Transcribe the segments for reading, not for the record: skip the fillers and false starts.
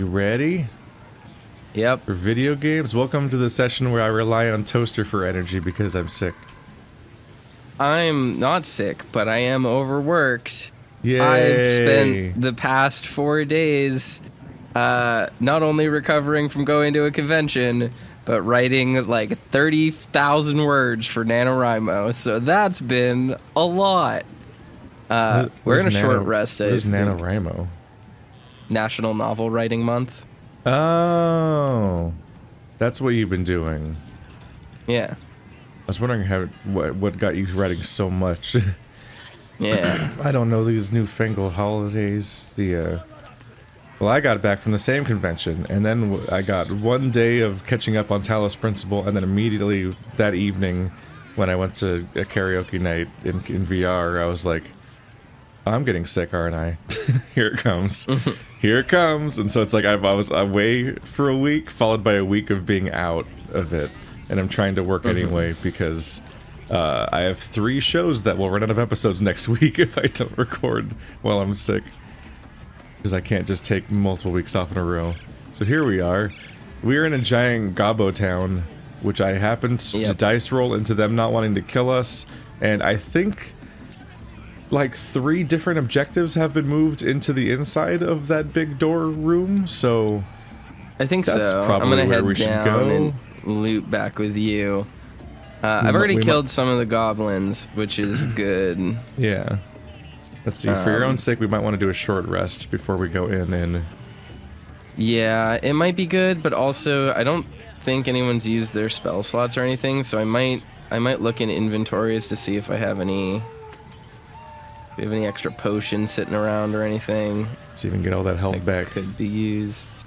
You ready? Yep. For video games? Welcome to the session where I rely on Toaster for energy because I'm sick. I'm not sick, but I am overworked. Yay! I've spent the past 4 days not only recovering from going to a convention, but writing like 30,000 words for NaNoWriMo. So that's been a lot. We're in a short rest. What is NaNoWriMo? National Novel Writing Month. Oh, that's what you've been doing. Yeah. I was wondering what got you writing so much. Yeah. I don't know these newfangled holidays. Well, I got back from the same convention, and then I got 1 day of catching up on Talos Principle, and then immediately that evening, when I went to a karaoke night in VR, I was like, I'm getting sick, aren't I? Here it comes. Here it comes. And so it's like I was away for a week, followed by a week of being out of it. And I'm trying to work anyway because I have 3 shows that will run out of episodes next week if I don't record while I'm sick. Because I can't just take multiple weeks off in a row. So here we are. We are in a giant gobbo town, which I happened to dice roll into them not wanting to kill us. And I think like 3 different objectives have been moved into the inside of that big door room, so I think that's so. probably I'm gonna where head we should down go. and loop back with you. I've already killed some of the goblins, which is good. Yeah. Let's see. For your own sake, we might want to do a short rest before we go in. And yeah, it might be good, but also I don't think anyone's used their spell slots or anything, so I might look in inventories to see if I have any. Do we have any extra potions sitting around or anything? See if we can get all that health back. Could be used.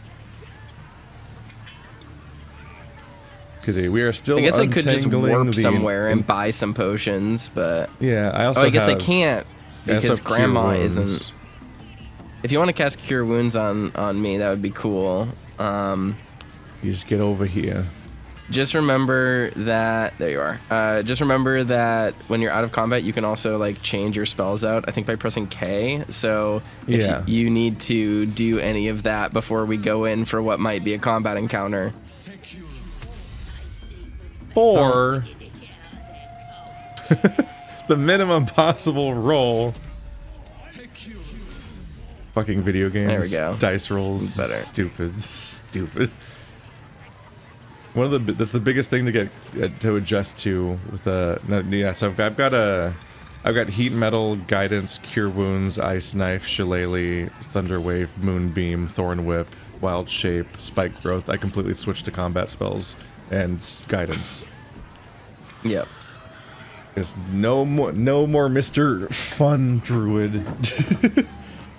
Because we are still. I guess I could just warp somewhere and and buy some potions, but yeah, I also. I guess I can't because Grandma Cure Wounds. isn't. If you want to cast Cure Wounds on me, that would be cool. You just get over here. Just remember that there you are. Just remember that when you're out of combat, you can also like change your spells out. I think by pressing K. So if you need to do any of that before we go in for what might be a combat encounter. Or the minimum possible roll. Fucking video games. There we go. Dice rolls. Better. Stupid. That's the biggest thing to get to adjust to with yeah. So I've got heat metal, guidance, cure wounds, ice knife, shillelagh, thunder wave, moonbeam, thorn whip, wild shape, spike growth. I completely switched to combat spells and guidance. Yep. There's no more Mr. Fun Druid.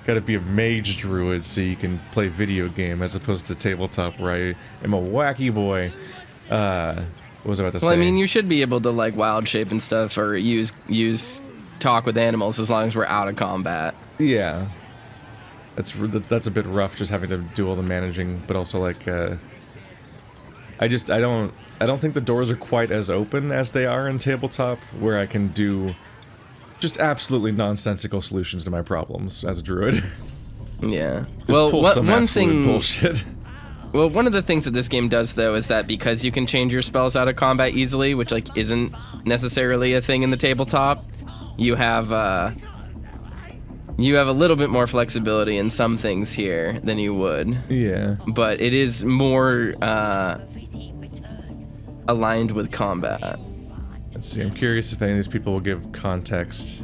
Gotta be a mage druid so you can play video game as opposed to tabletop where I am a wacky boy. What was I about to say? Well, I mean, you should be able to like wild shape and stuff or use talk with animals as long as we're out of combat. Yeah. That's a bit rough just having to do all the managing, but also like I don't think the doors are quite as open as they are in tabletop where I can do just absolutely nonsensical solutions to my problems as a druid. Yeah. Just well, pull some one absolute thing. bullshit. Well, one of the things that this game does, though, is that because you can change your spells out of combat easily, which like isn't necessarily a thing in the tabletop, you have a little bit more flexibility in some things here than you would. Yeah. But it is more aligned with combat. Let's see, I'm curious if any of these people will give context.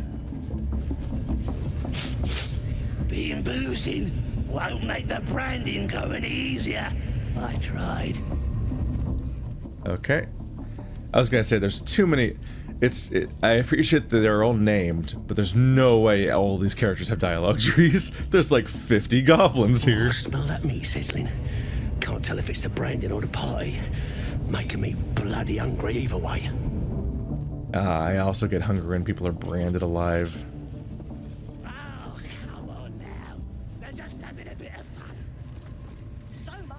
Being boozing won't make the branding go any easier. I tried. Okay. I was gonna say there's too many. I appreciate that they're all named, but there's no way all these characters have dialogue trees. There's like 50 goblins here. Oh, smell that meat sizzling. Can't tell if it's the branding or the party. Making me bloody hungry either way. I also get hungry when people are branded alive. Oh, come on now. They're just having a bit of fun. So much.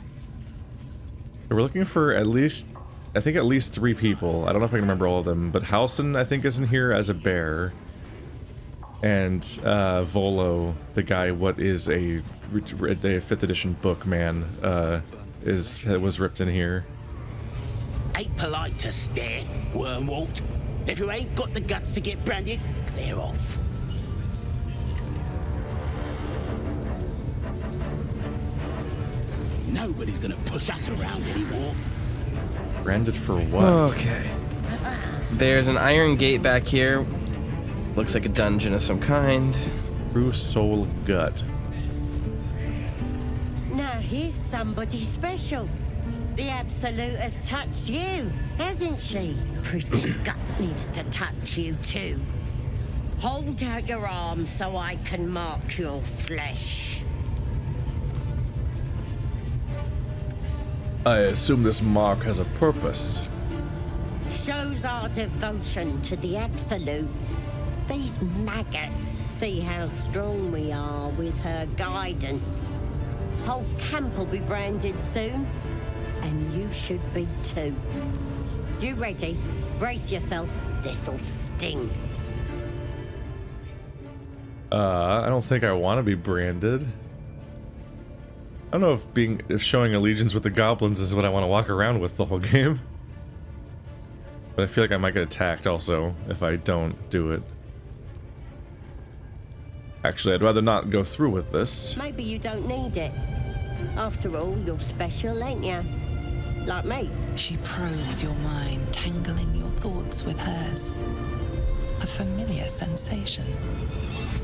We're looking for at least 3 people. I don't know if I can remember all of them, but Halson, I think, is in here as a bear. and Volo, the guy, what is a 5th edition book, man, was ripped in here. Ain't polite to stare, Wormwalt. If you ain't got the guts to get branded, clear off. Nobody's gonna push us around anymore. Branded for what? Okay. There's an iron gate back here. Looks like a dungeon of some kind. True soul gut. Now here's somebody special. The Absolute has touched you, hasn't she? Priestess Gut needs to touch you too. Hold out your arm so I can mark your flesh. I assume this mark has a purpose. Shows our devotion to the Absolute. These maggots see how strong we are with her guidance. Whole camp will be branded soon, and you should be too. You ready? Brace yourself. This'll sting. I don't think I want to be branded. I don't know if showing allegiance with the goblins is what I want to walk around with the whole game. But I feel like I might get attacked also if I don't do it. Actually, I'd rather not go through with this. Maybe you don't need it. After all, you're special, ain't you? Like me. She probes your mind, tangling your thoughts with hers. A familiar sensation.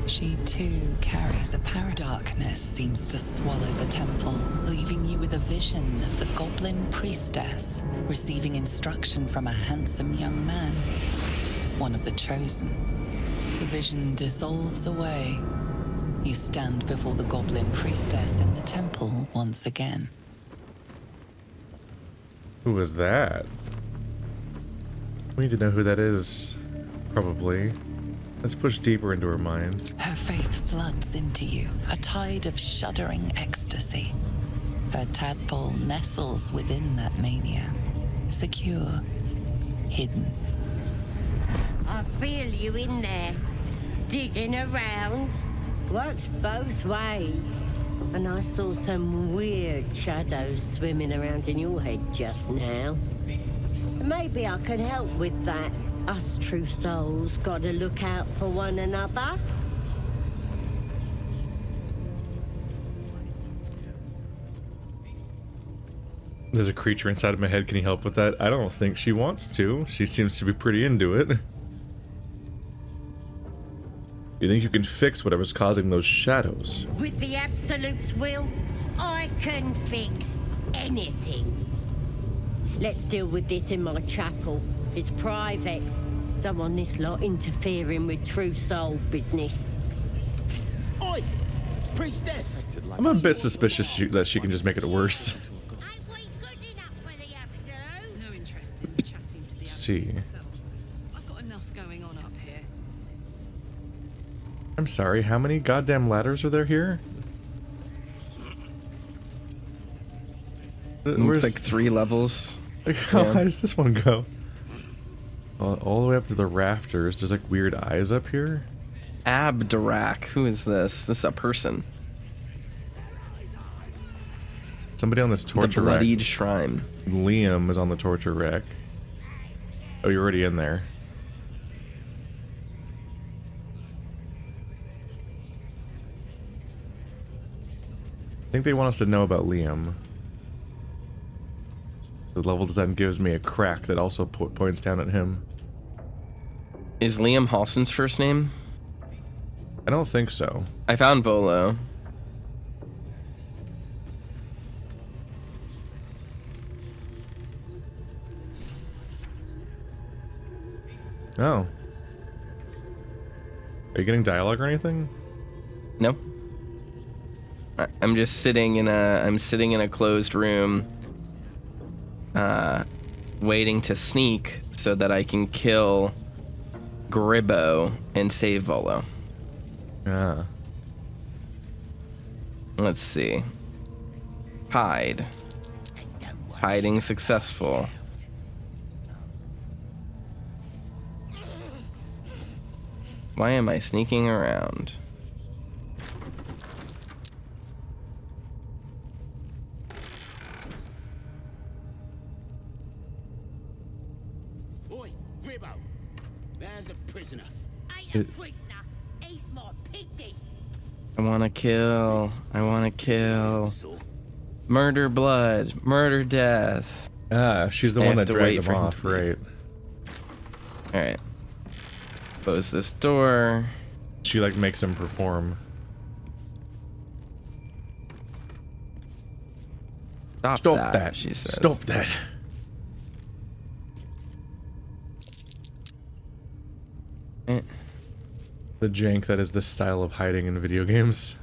She too carries a power. Darkness seems to swallow the temple, leaving you with a vision of the goblin priestess receiving instruction from a handsome young man, one of the chosen. The vision dissolves away. You stand before the goblin priestess in the temple once again. Who was that? We need to know who that is. Probably. Let's push deeper into her mind. Her faith floods into you, a tide of shuddering ecstasy. Her tadpole nestles within that mania, secure, hidden. I feel you in there, digging around. Works both ways. And I saw some weird shadows swimming around in your head just now. Maybe I can help with that. Us true souls gotta look out for one another. There's a creature inside of my head. Can you help with that? I don't think she wants to. She seems to be pretty into it. You think you can fix whatever's causing those shadows? With the Absolute's will, I can fix anything. Let's deal with this in my chapel. It's private. Don't want this lot interfering with true soul business. Oi! Priestess! I'm a bit suspicious that she can just make it worse. No interest in chatting to the Let's see. myself. I've got enough going on up here. I'm sorry, how many goddamn ladders are there here? It's like 3 levels. Like, how Yeah. high does this one go? All the way up to the rafters. There's like weird eyes up here. Abdurak. Who is this? This is a person. Somebody on this The torture rack. bloodied shrine. Liam is on the torture rack. Oh, you're already in there. I think they want us to know about Liam. The level design gives me a crack that also points down at him. Is Liam Halston's first name? I don't think so. I found Volo. Oh. Are you getting dialogue or anything? No. I'm just sitting in a closed room, waiting to sneak so that I can kill Gribbo and save Volo. Ah. Let's see. Hide. Hiding successful. Why am I sneaking around? Oi, Ribbo! There's a prisoner. Ain't a prisoner. He's my piggy. I wanna kill. I wanna kill. Murder blood. Murder death. Ah, she's the I one have that to dragged wait him for him off, to leave. right? Alright. Close this door. She like makes him perform. Stop that, she says. Stop that. Eh. The jank that is the style of hiding in video games.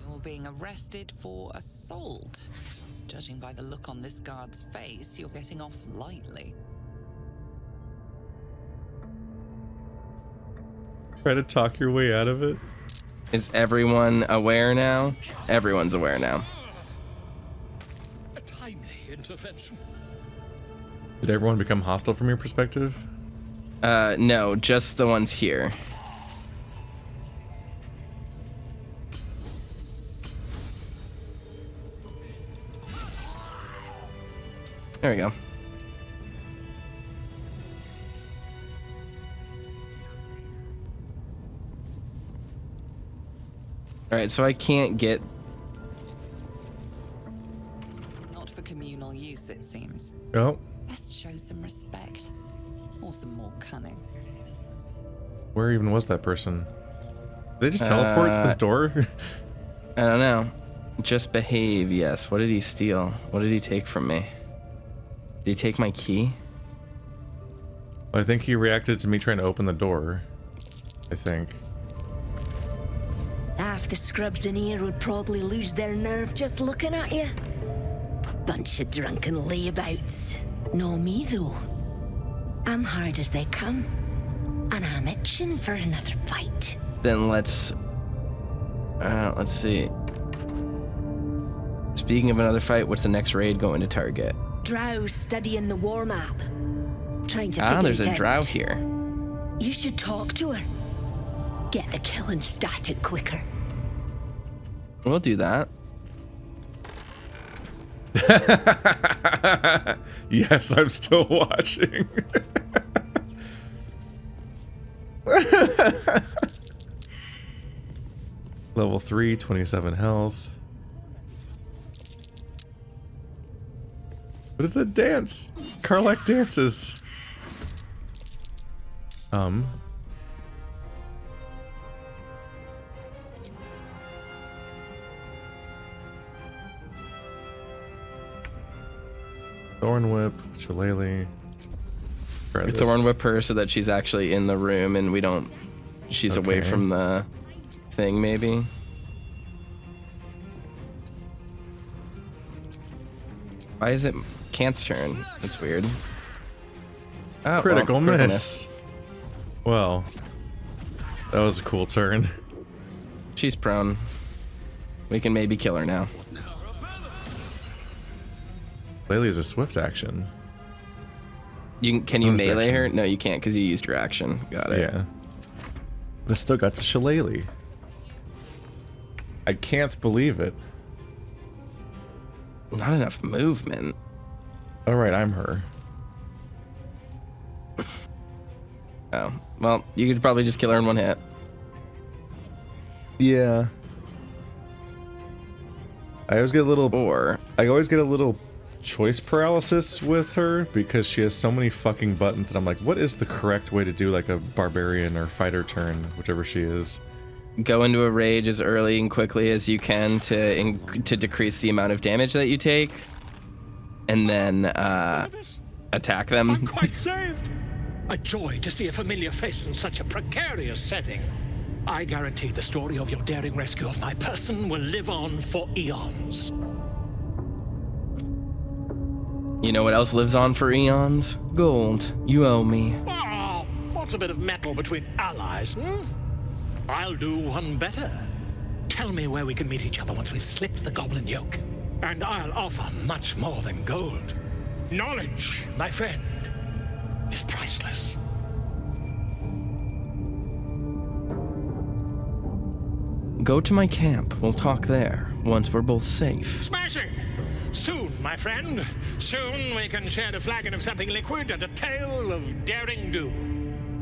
You're being arrested for assault. Judging by the look on this guard's face, you're getting off lightly. Try to talk your way out of it. Is everyone aware now? Everyone's aware now. A timely intervention. Did everyone become hostile from your perspective? No, just the ones here. There we go. Alright, so I can't get... Not for communal use, it seems. Oh, Best show some respect. Or some more cunning. where even was that person? Did they just teleport to this door? I don't know. Just behave, yes. What did he steal? What did he take from me? Did he take my key? I think he reacted to me trying to open the door. I think. Half the scrubs in here would probably lose their nerve just looking at you. Bunch of drunken layabouts. No me, though. I'm hard as they come. And I'm itching for another fight. Then let's see. Speaking of another fight, what's the next raid going to target? Drow studying the war map. Trying to Ah, figure there's it a out. drow here. You should talk to her. Get the killing started quicker. We'll do that. Yes, I'm still watching. Level 3, 27 health. What is that dance? Karlak dances. Thorn Whip, Shillelagh. Try this. Thorn whip her so that she's actually in the room and we don't... She's away Okay. from the thing, maybe. Why is it Cant's turn? That's weird. Oh, Critical well, miss. Well, that was a cool turn. She's prone. We can maybe kill her now. Laylee is a swift action. Can you Bonus melee action. her? No, you can't because you used your action. Got it. Yeah. But I still got the Shillelagh. I can't believe it. Not enough movement. Alright, I'm her. Oh, well, you could probably just kill her in one hit. Yeah. I always get a little choice paralysis with her because she has so many fucking buttons and I'm like, what is the correct way to do like a barbarian or fighter turn, whichever she is? Go into a rage as early and quickly as you can to decrease the amount of damage that you take, and then attack them. I'm quite saved. A joy to see a familiar face in such a precarious setting. I guarantee the story of your daring rescue of my person will live on for eons. You know what else lives on for eons? Gold. You owe me. Oh, what's a bit of metal between allies, hmm? I'll do one better. Tell me where we can meet each other once we've slipped the goblin yoke. And I'll offer much more than gold. Knowledge, my friend, is priceless. go to my camp. We'll talk there, once we're both safe. Smashing! Soon, my friend. Soon we can share a flagon of something liquid and a tale of daring do.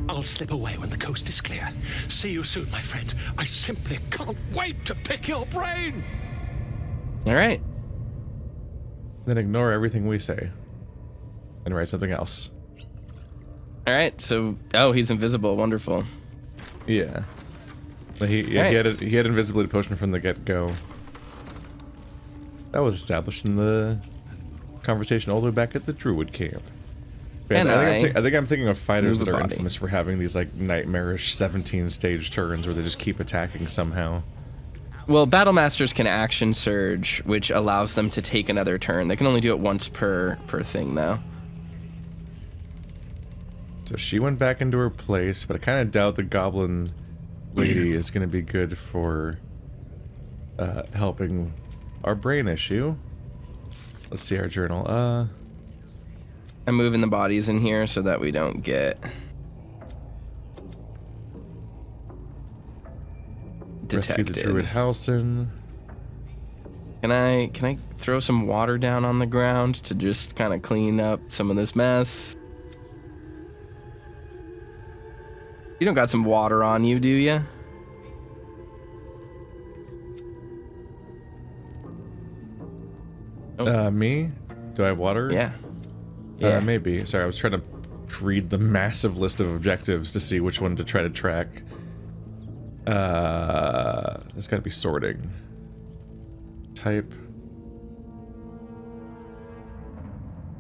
I'll slip away when the coast is clear. See you soon, my friend. I simply can't wait to pick your brain! All right. Then ignore everything we say. And write something else. All right, so... Oh, he's invisible. Wonderful. Yeah. But he had invisibility potion from the get-go. That was established in the conversation all the way back at the Druid camp. And I think I'm thinking of fighters move that a are body. infamous for having these like nightmarish 17-stage turns where they just keep attacking somehow. Well, Battle Masters can action surge, which allows them to take another turn. They can only do it once per thing, though. So she went back into her place, but I kind of doubt the goblin lady is going to be good for helping our brain issue. Let's see our journal. I'm moving the bodies in here so that we don't get Rescue detected. the Druid Halson. Can I throw some water down on the ground to just kind of clean up some of this mess? You don't got some water on you, do you? Me? Do I have water? Yeah. Yeah. Maybe. Sorry, I was trying to read the massive list of objectives to see which one to try to track. There's got to be sorting. Type.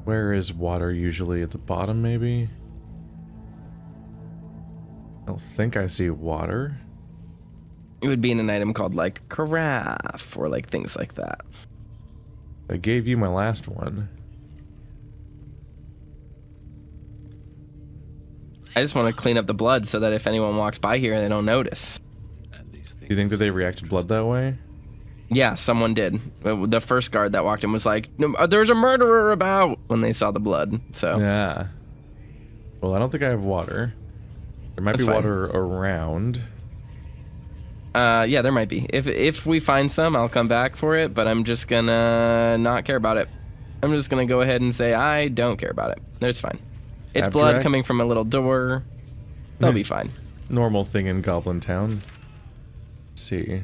Where is water usually? At the bottom, maybe? I don't think I see water. It would be in an item called like carafe or like things like that. I gave you my last one. I just want to clean up the blood so that if anyone walks by here, they don't notice. Do you think that they react to blood that way? Yeah, someone did. The first guard that walked in was like, "No, there's a murderer about," when they saw the blood. So Yeah. Well, I don't think I have water. There might That's be fine. water around. yeah, there might be. If we find some, I'll come back for it, but I'm just gonna not care about it. I'm just gonna go ahead and say I don't care about it. It's fine. It's blood Abstract? coming from a little door. They'll be fine. Normal thing in Goblin Town. Let's see.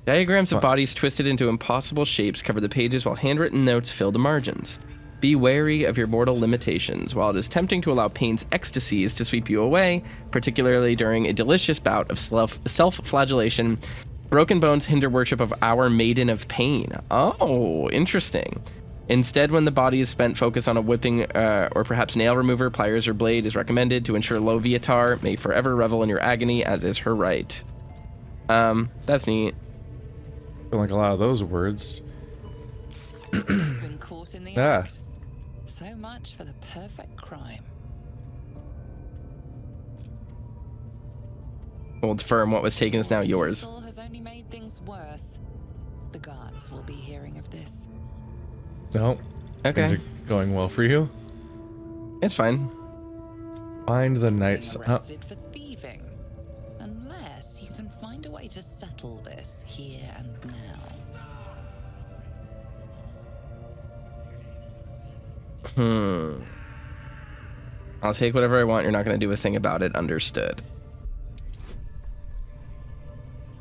Diagrams of bodies twisted into impossible shapes cover the pages while handwritten notes fill the margins. Be wary of your mortal limitations. While it is tempting to allow pain's ecstasies to sweep you away, particularly during a delicious bout of self-flagellation, broken bones hinder worship of our Maiden of Pain. Oh, interesting. Instead, when the body is spent, focus on a whipping or perhaps nail remover, pliers, or blade is recommended to ensure Loviatar may forever revel in your agony, as is her right. That's neat. Don't like a lot of those words. Been caught in the Ah. act. So much for the perfect crime. Old firm, what was taken is now yours. Refusal has only made things worse. The guards will be hearing of this. No. Okay. Things are going well for you. It's fine. Find the knights. Arrested for thieving. Unless you can find a way to settle this here and now. I'll take whatever I want. You're not going to do a thing about it. Understood.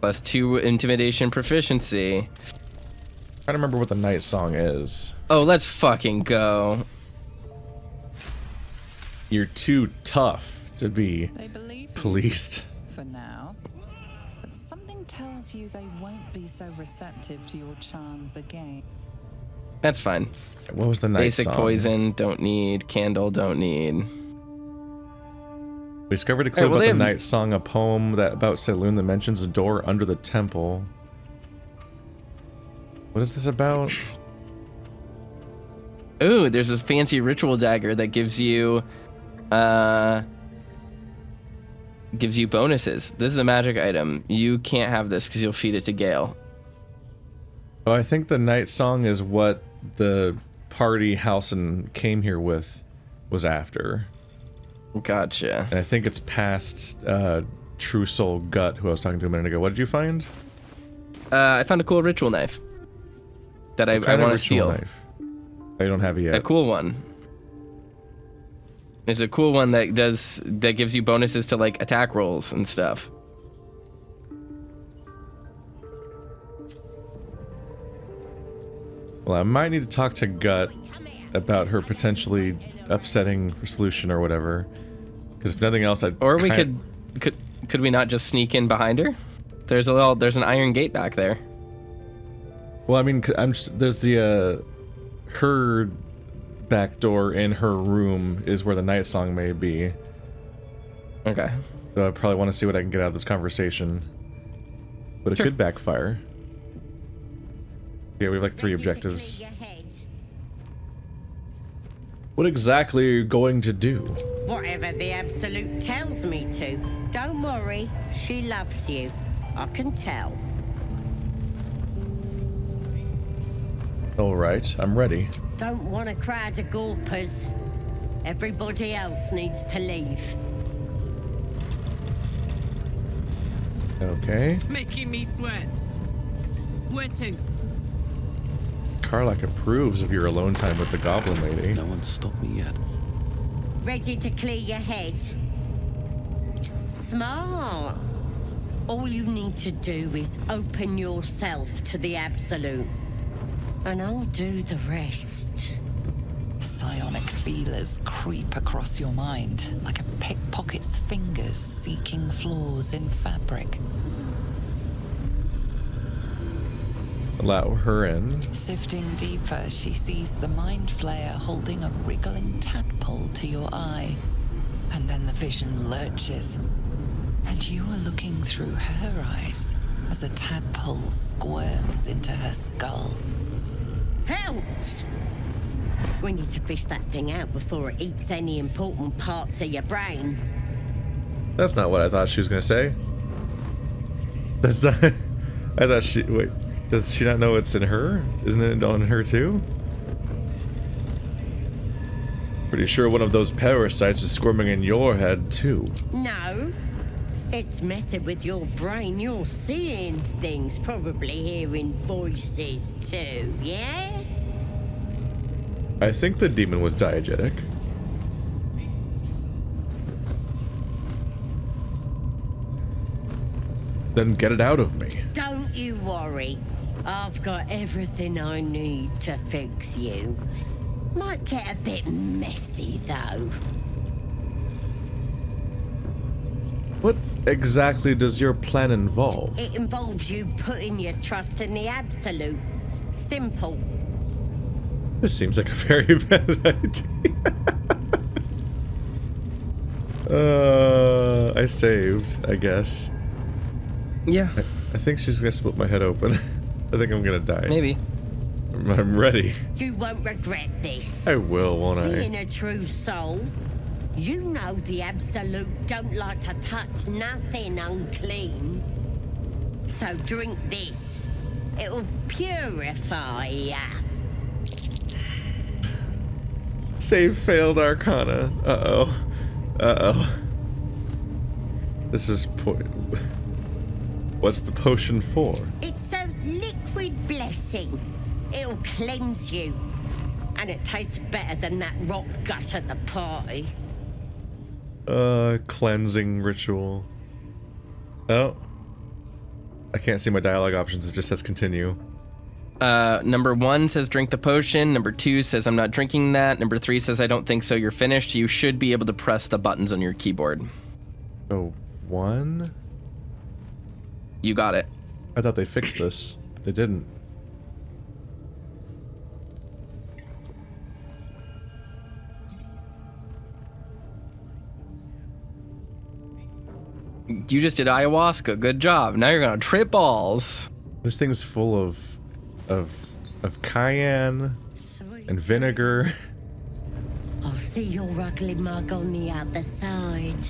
+2 intimidation proficiency. I don't remember what the knight song is. Oh, let's fucking go. You're too tough to be They believe you policed. for now. But something tells you they won't be so receptive to your charms again. That's fine. What was the knight Basic song? poison, don't need. Candle, don't need. We discovered a clue well, about they the have- knight song, a poem that about Saloon that mentions a door under the temple. What is this about? Ooh, there's a fancy ritual dagger that gives you bonuses. This is a magic item. You can't have this because you'll feed it to Gale. Oh, I think the knight song is what the party Halson came here with was after. Gotcha. And I think it's past true soul gut who I was talking to a minute ago. What did you find? I found a cool ritual knife that I Kind of want to ritual steal. knife? I don't have it yet. A cool one. It's a cool one that gives you bonuses to like attack rolls and stuff. Well, I might need to talk to Gut about her potentially upsetting solution or whatever. Because if nothing else, Or we could we not just sneak in behind her? There's an iron gate back there. Well, I mean, there's the her back door in her room is where the night song may be. Okay. So I probably want to see what I can get out of this conversation. But it Sure. could backfire. Yeah, we have like 3 objectives. What exactly are you going to do? Whatever the Absolute tells me to. Don't worry, she loves you. I can tell. Alright, I'm ready. Don't want a crowd of gawpers. Everybody else needs to leave. Okay. Making me sweat. Where to? Karlak approves of your alone time with the goblin lady. No one's stopped me yet. Ready to clear your head? Smart. All you need to do is open yourself to the Absolute. And I'll do the rest. Psionic feelers creep across your mind like a pickpocket's fingers seeking flaws in fabric. Allow her in. Sifting deeper, she sees the mind flayer holding a wriggling tadpole to your eye. And then the vision lurches, and you are looking through her eyes as a tadpole squirms into her skull. Helps! We need to fish that thing out before it eats any important parts of your brain. That's not what I thought she was gonna say. That's not... I thought she... Wait. Does she not know it's in her? Isn't it on her too? Pretty sure one of those parasites is squirming in your head too. No. It's messing with your brain. You're seeing things, probably hearing voices too, yeah? I think the demon was diegetic. Then get it out of me. Don't you worry. I've got everything I need to fix you. Might get a bit messy, though. What exactly does your plan involve? It involves you putting your trust in the Absolute. Simple. This seems like a very bad idea. I saved, I guess. Yeah. I think she's gonna split my head open. I think I'm gonna die. Maybe. I'm ready. You won't regret this. I will, won't I? Being a true soul, you know the Absolute don't like to touch nothing unclean. So drink this. It'll purify ya. Save failed Arcana. Uh-oh. Uh-oh. This is What's the potion for? It's a liquid blessing. It'll cleanse you. And it tastes better than that rock gut at the party. Cleansing ritual. Oh. I can't see my dialogue options, it just says continue. Number 1 says drink the potion. Number 2 says I'm not drinking that. Number 3 says I don't think so, you're finished. You should be able to press the buttons on your keyboard. Oh, 1? You got it. I thought they fixed this. They didn't. You just did ayahuasca. Good job. Now you're gonna trip balls. This thing's full of cayenne and vinegar. I'll see your ugly mug on the other side.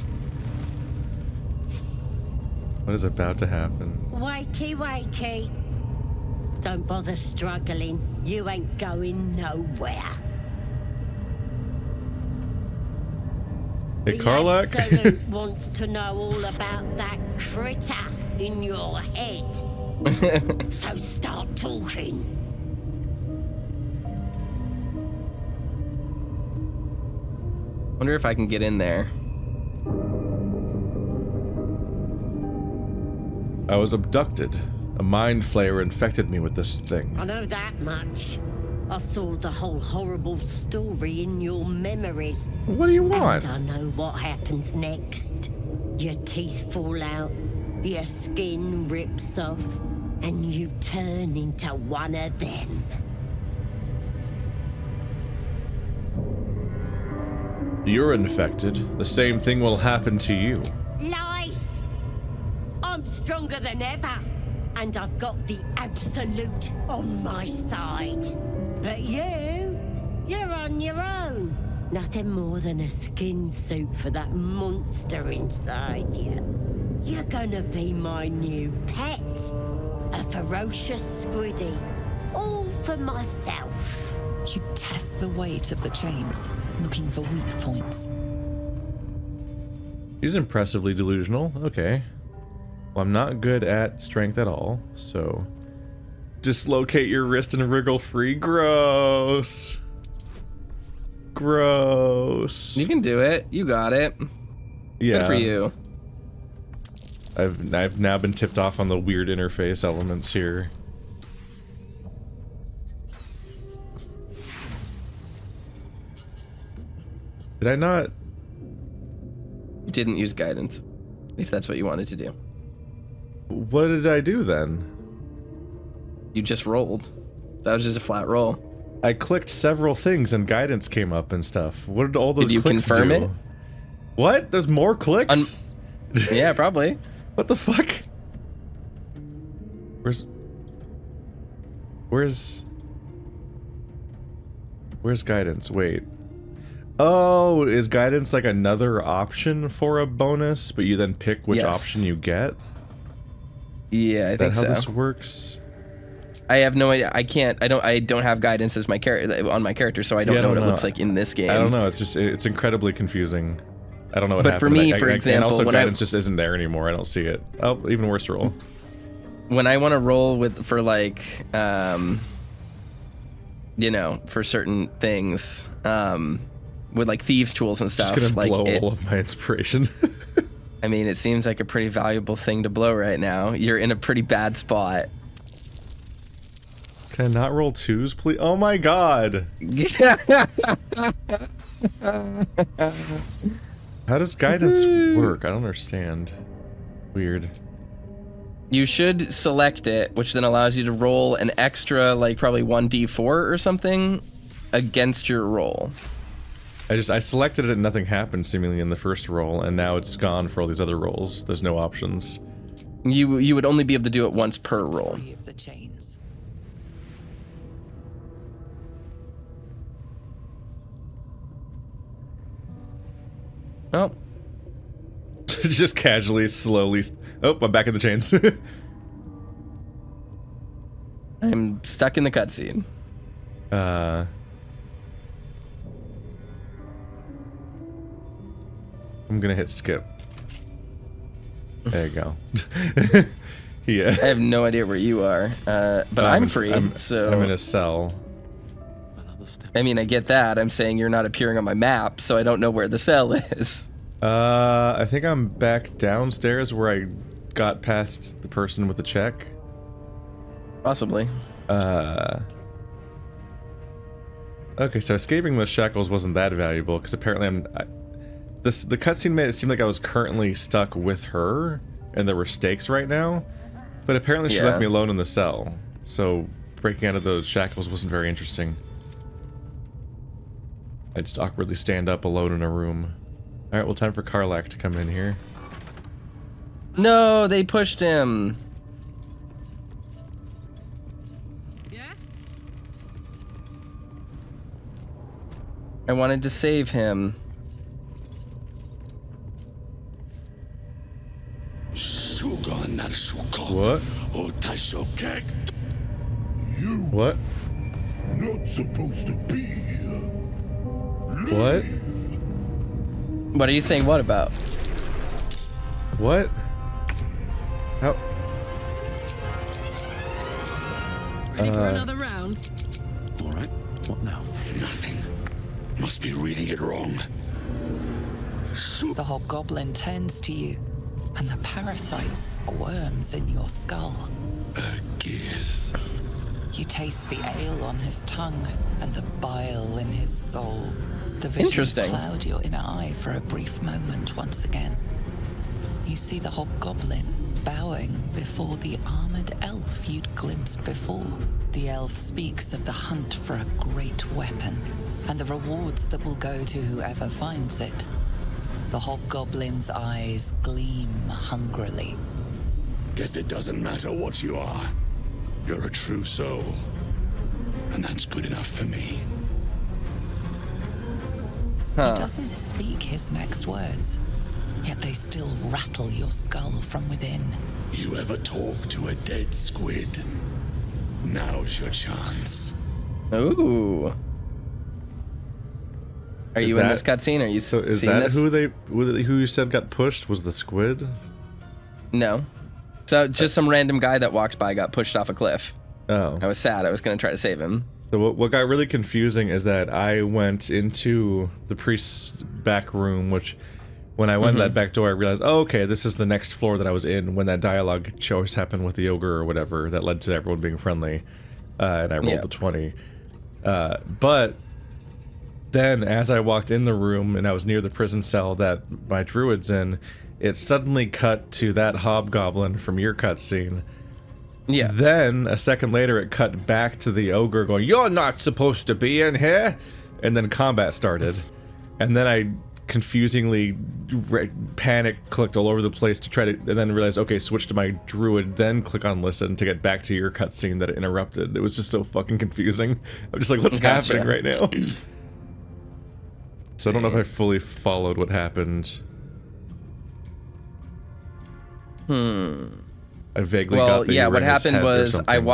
What is about to happen? Wakey, wakey. Don't bother struggling. You ain't going nowhere. Hey, The Karlach. Absolute wants to know all about that critter in your head. So start talking. Wonder if I can get in there. I was abducted. A mind flayer infected me with this thing. I know that much. I saw the whole horrible story in your memories. What do you want? And I know what happens next. Your teeth fall out, your skin rips off, and you turn into one of them. You're infected. The same thing will happen to you. Lies! I'm stronger than ever, and I've got the Absolute on my side. But you're on your own. Nothing more than a skin suit for that monster inside you. You're gonna be my new pet. A ferocious squiddy. All for myself. You test the weight of the chains, looking for weak points. He's impressively delusional. Okay. Well, I'm not good at strength at all, so... Dislocate your wrist and wriggle free. Gross. Gross. You can do it. You got it. Yeah. Good for you. I've now been tipped off on the weird interface elements here. Did I not? You didn't use guidance, if that's what you wanted to do. What did I do then? You just rolled. That was just a flat roll. I clicked several things and guidance came up and stuff. What did all those Did you clicks confirm do? it? What? There's more clicks? Yeah, probably. What the fuck? Where's guidance? Wait. Oh, is guidance like another option for a bonus, but you then pick which Yes. option you get? Yeah, I Is think that how so. this works? I have no idea. I don't have guidance as my character on my character, so I don't know what it looks like in this game. I don't know. It's incredibly confusing. I don't know what But happened. for me, for and example, also when guidance just isn't there anymore. I don't see it. Oh, even worse roll. When I want to roll for like, for certain things, with like thieves' tools and stuff. Just gonna like blow all of my inspiration. I mean, it seems like a pretty valuable thing to blow right now. You're in a pretty bad spot. Can I not roll twos, please? Oh my god! How does guidance work? I don't understand. Weird. You should select it, which then allows you to roll an extra, like probably 1d4 or something against your roll. I selected it and nothing happened seemingly in the first roll, and now it's gone for all these other rolls. There's no options. You would only be able to do it once per roll. Free of the chains. Oh, Just casually, slowly. Oh, I'm back in the chains. I'm stuck in the cutscene. I'm gonna hit skip. There you go. Yeah. I have no idea where you are, but I'm free, so... I'm in a cell. I mean, I get that. I'm saying you're not appearing on my map, so I don't know where the cell is. I think I'm back downstairs where I got past the person with the check. Possibly. Okay, so escaping the shackles wasn't that valuable, because apparently the cutscene made it seem like I was currently stuck with her, and there were stakes right now, but apparently she left me alone in the cell, so breaking out of those shackles wasn't very interesting. I just awkwardly stand up alone in a room. Alright, well, time for Karlach to come in here. No, they pushed him. Yeah? I wanted to save him. What? What? Not supposed to be here. What? What are you saying? What about? What? How? Ready for another round? All right. What now? Nothing. Must be reading it wrong. The hobgoblin turns to you, and the parasite squirms in your skull. Gears. You taste the ale on his tongue and the bile in his soul. The visions Interesting. cloud your inner eye for a brief moment once again. You see the hobgoblin bowing before the armored elf you'd glimpsed before. The elf speaks of the hunt for a great weapon and the rewards that will go to whoever finds it. The hobgoblin's eyes gleam hungrily. Guess it doesn't matter what you are. You're a true soul. And that's good enough for me. He doesn't speak his next words, yet they still rattle your skull from within. You ever talk to a dead squid? Now's your chance. Ooh. Are Is you in that- this cutscene? Are you So is seeing that this? who you said got pushed? Was the squid? No. So just some random guy that walked by got pushed off a cliff. Oh. I was sad. I was going to try to save him. So what got really confusing is that I went into the priest's back room, which when I went in that back door, I realized, oh, okay, this is the next floor that I was in when that dialogue choice happened with the ogre or whatever that led to everyone being friendly, and I rolled the 20. But then as I walked in the room and I was near the prison cell that my druid's in, it suddenly cut to that hobgoblin from your cutscene. Yeah. Then, a second later, it cut back to the ogre going, "You're not supposed to be in here!" And then combat started. And then I confusingly panic-clicked all over the place to try to... And then realized, okay, switch to my druid, then click on listen to get back to your cutscene that it interrupted. It was just so fucking confusing. I'm just like, what's Gotcha. happening right now? So I don't know if I fully followed what happened. I vaguely got that you were what in his happened head or was something.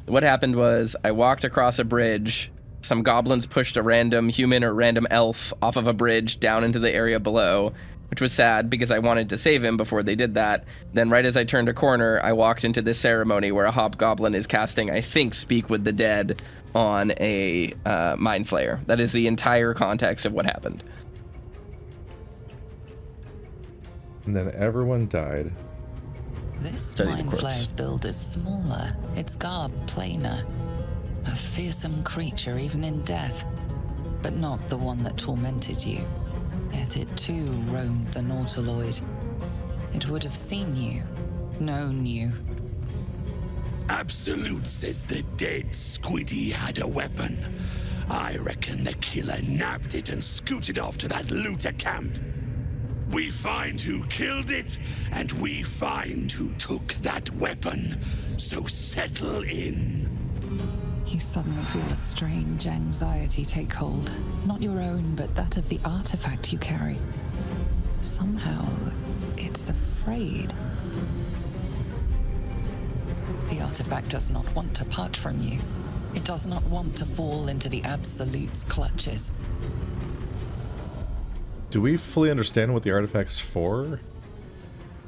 what happened was I walked across a bridge. Some goblins pushed a random human or random elf off of a bridge down into the area below, which was sad because I wanted to save him before they did that. Then right as I turned a corner, I walked into this ceremony where a hobgoblin is casting, I think, Speak with the Dead on a mind flayer. That is the entire context of what happened. And then everyone died. This Study the mind corpse. flayer's build is smaller, its garb plainer. A fearsome creature even in death, but not the one that tormented you. Yet it too roamed the Nautiloid. It would have seen you, known you. Absolute says the dead squiddy had a weapon. I reckon the killer nabbed it and scooted off to that looter camp. We find who killed it, and we find who took that weapon. So settle in. You suddenly feel a strange anxiety take hold. Not your own, but that of the artifact you carry. Somehow, it's afraid. The artifact does not want to part from you. It does not want to fall into the Absolute's clutches. Do we fully understand what the artifact's for?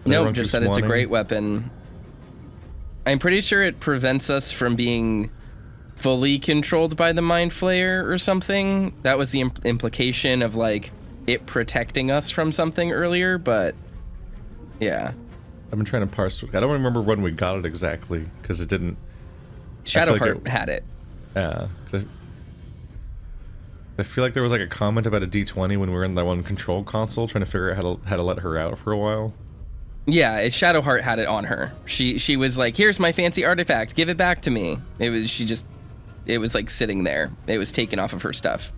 No, Everyone just keeps that it's a wanting? great weapon. I'm pretty sure it prevents us from being fully controlled by the Mind Flayer or something. That was the implication of, like, it protecting us from something earlier, but yeah. I've been trying to parse. I don't remember when we got it exactly, because it didn't... Shadowheart had it. Yeah. I feel like there was like a comment about a D20 when we were in that one control console trying to figure out how to let her out for a while. Yeah, Shadowheart had it on her. She was like, "Here's my fancy artifact, give it back to me." It was like sitting there. It was taken off of her stuff.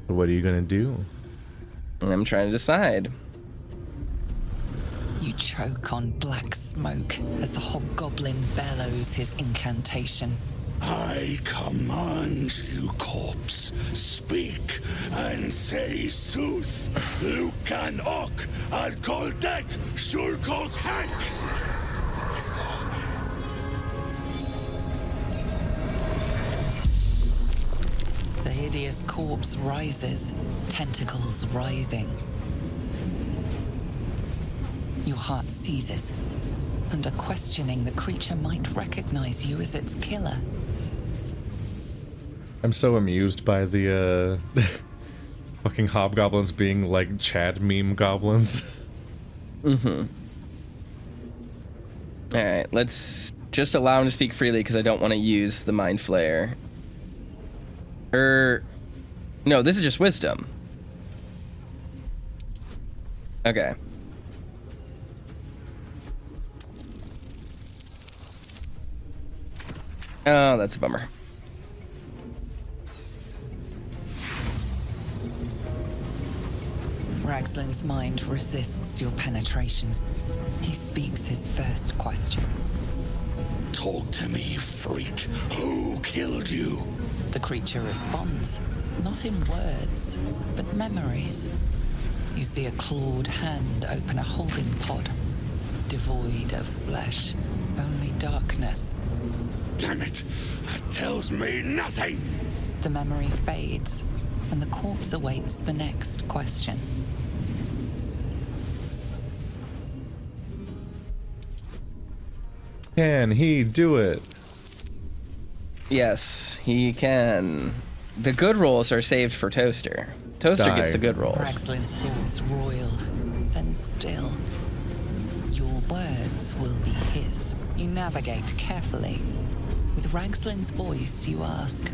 What are you gonna do? I'm trying to decide. You choke on black smoke as the hobgoblin bellows his incantation. I command you, corpse, speak and say sooth. Lucan ok al koldek shulkok hank. The hideous corpse rises, tentacles writhing. Your heart seizes, and a questioning the creature might recognize you as its killer. I'm so amused by the fucking hobgoblins being like Chad meme goblins. Mm-hmm. Alright, let's just allow him to speak freely because I don't want to use the mind flayer. No, this is just wisdom. Okay. Oh, that's a bummer. Ragslin's mind resists your penetration. He speaks his first question. Talk to me, freak. Who killed you? The creature responds, not in words, but memories. You see a clawed hand open a holding pod, devoid of flesh, only darkness. Damn it! That tells me nothing! The memory fades, and the corpse awaits the next question. Can he do it? Yes, he can. The good rolls are saved for Toaster. Toaster Die. gets the good rolls. Ragslin's thoughts roil, then still. Your words will be his. You navigate carefully. With Ragslin's voice, you ask.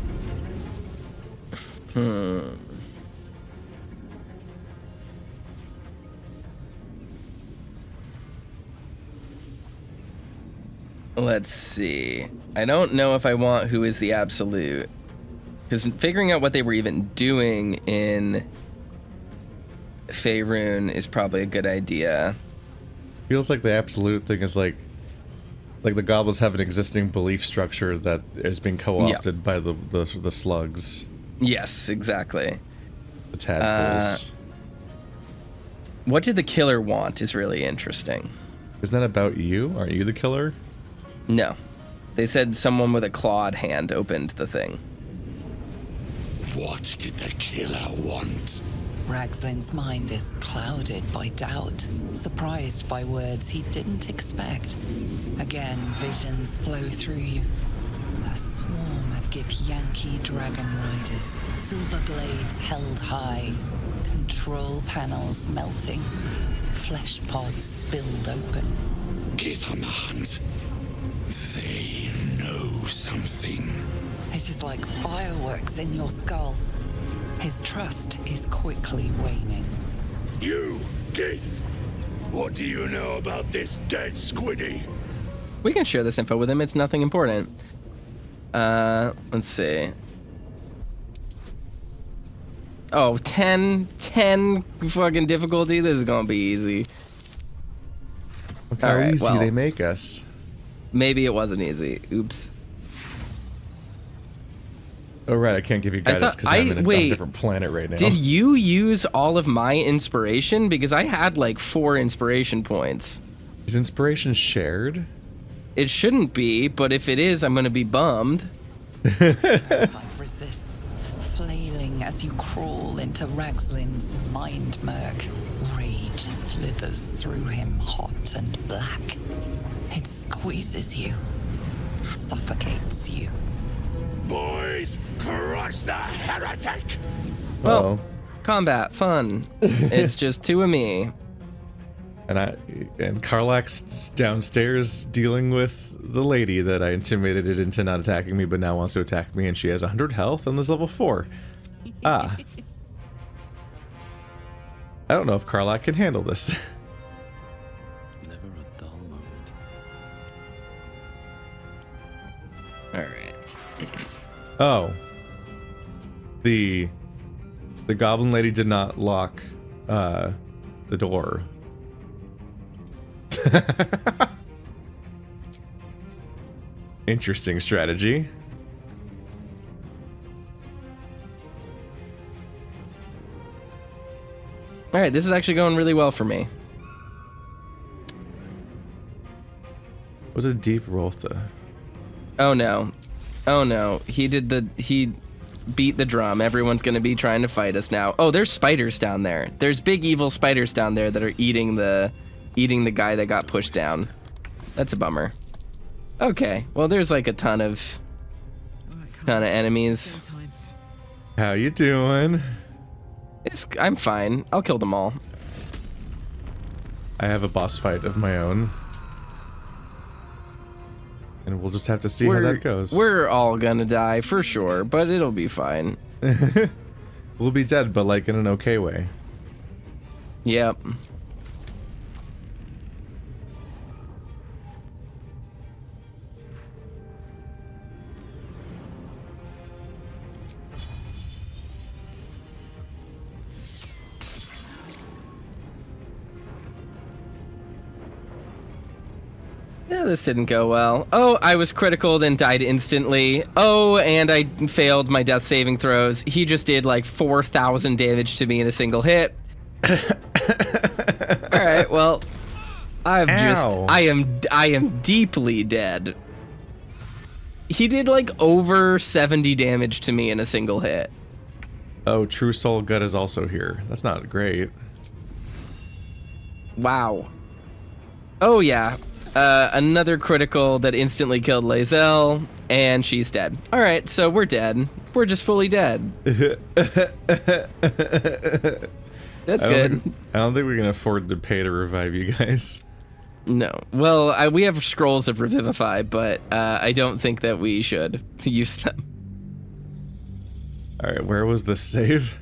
Let's see. I don't know if I want who is the absolute. Because figuring out what they were even doing in Faerun is probably a good idea. Feels like the absolute thing is like the goblins have an existing belief structure that is being co-opted by the slugs. Yes, exactly. The tadpoles. What did the killer want is really interesting. Isn't that about you? Aren't you the killer? No. They said someone with a clawed hand opened the thing. What did the killer want? Ragslin's mind is clouded by doubt, surprised by words he didn't expect. Again, visions flow through you. A swarm of Githyanki dragon riders, silver blades held high, control panels melting, flesh pods spilled open. Get on the hunt. They know something. It is like fireworks in your skull. His trust is quickly waning. You, Gith! What do you know about this dead squiddy? We can share this info with him. It's nothing important. Let's see. Oh, 10 fucking difficulty. This is gonna be easy. Look how Alright, easy well. they make us. Maybe it wasn't easy. Oops. Oh right, I can't give you guidance because I'm in a different planet right now. Did you use all of my inspiration? Because I had like 4 inspiration points. Is inspiration shared? It shouldn't be, but if it is, I'm gonna be bummed. Parasite resists, flailing as you crawl into Ragslin's mind murk. Rage slithers through him, hot and black. It squeezes you, suffocates you. Boys, crush the heretic! Well, Uh-oh. combat, fun. It's just 2 of me. And Karlak's downstairs dealing with the lady that I intimidated into not attacking me, but now wants to attack me, and she has 100 health and is level 4. Ah. I don't know if Karlak can handle this. Never a dull moment. Alright. Oh. The goblin lady did not lock the door. Interesting strategy. All right, this is actually going really well for me. What's a deep Roltha? Oh no. Oh no. He beat the drum. Everyone's gonna be trying to fight us now. Oh, there's spiders down there. There's big evil spiders down there that are eating the guy that got pushed down. That's a bummer. Okay, well there's like a ton of enemies. How you doing? I'm fine. I'll kill them all. I have a boss fight of my own. And we'll just have to see how that goes. We're all gonna die for sure, but it'll be fine. We'll be dead, but like in an okay way. Yep. Yeah, this didn't go well. Oh, I was critical, then died instantly. Oh, and I failed my death saving throws. He just did like 4,000 damage to me in a single hit. All right, well, I am deeply dead. He did like over 70 damage to me in a single hit. Oh, True Soul Gut is also here. That's not great. Wow. Oh yeah. Another critical that instantly killed Lae'zel, and she's dead. All right, so we're dead. We're just fully dead. That's good. I don't think we can afford to pay to revive you guys. No. Well, we have scrolls of Revivify, but I don't think that we should use them. All right, where was the save?